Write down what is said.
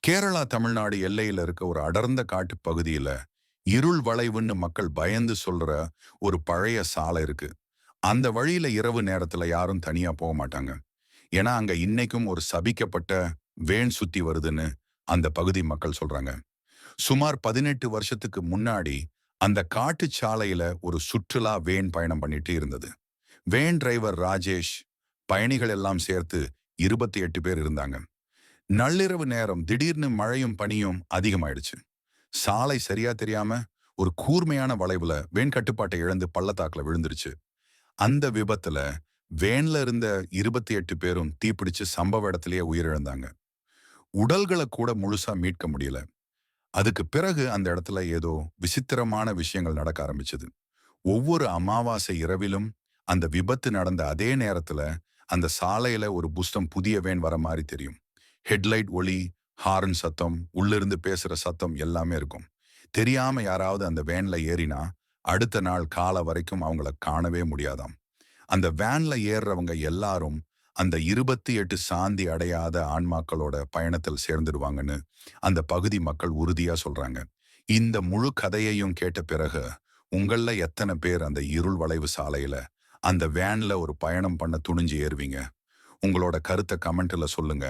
கேரளா தமிழ்நாடு எல்லையில இருக்க ஒரு அடர்ந்த காட்டு பகுதியில இருள் வளைவுன்னு மக்கள் பயந்து சொல்ற ஒரு பழைய சாலை இருக்கு. அந்த வழியில இரவு நேரத்துல யாரும் தனியா போக மாட்டாங்க. ஏன்னா அங்க இன்னைக்கும் ஒரு சபிக்கப்பட்ட வேன் சுத்தி வருதுன்னு அந்த பகுதி மக்கள் சொல்றாங்க. சுமார் 18 வருஷத்துக்கு முன்னாடி அந்த காட்டு சாலையில ஒரு சுற்றுலா வேன் பயணம் பண்ணிட்டு இருந்தது. வேன் டிரைவர் ராஜேஷ், பயணிகள் எல்லாம் சேர்த்து 28 பேர் இருந்தாங்க. நள்ளிரவு நேரம் திடீர்னு மழையும் பனியும் அதிகமாயிடுச்சு. சாலை சரியா தெரியாம ஒரு கூர்மையான வளைவுல வேன் கட்டுப்பாட்டை இழந்து பள்ளத்தாக்குல விழுந்துருச்சு. அந்த விபத்துல வேன்ல இருந்த 28 பேரும் தீப்பிடிச்சு சம்பவ இடத்திலேயே உயிரிழந்தாங்க. உடல்களை கூட முழுசா மீட்க முடியல. அதுக்கு பிறகு அந்த இடத்துல ஏதோ விசித்திரமான விஷயங்கள் நடக்க ஆரம்பிச்சது. ஒவ்வொரு அமாவாசை இரவிலும் அந்த விபத்து நடந்த அதே நேரத்துல அந்த சாலையில ஒரு புஸ்தம் புதிய வேன் வர மாதிரி தெரியும். ஹெட்லைட் ஒளி, ஹாரன் சத்தம், உள்ளிருந்து பேசுற சத்தம் எல்லாமே இருக்கும். தெரியாம யாராவது அந்த வேன்ல ஏறினா அடுத்த நாள் காலை வரைக்கும் அவங்கள காணவே முடியாதாம். அந்த வேன்ல ஏறுறவங்க எல்லாரும் அந்த 28 சாந்தி அடையாத ஆன்மாக்களோட பயணத்தில் சேர்ந்துடுவாங்கன்னு அந்த பகுதி மக்கள் உறுதியா சொல்றாங்க. இந்த முழு கதையையும் கேட்ட பிறகு உங்கள எத்தனை பேர் அந்த இருள் வளைவு சாலையில அந்த வேன்ல ஒரு பயணம் பண்ண துணிஞ்சு ஏறுவீங்க? உங்களோட கருத்தை கமெண்ட்ல சொல்லுங்க.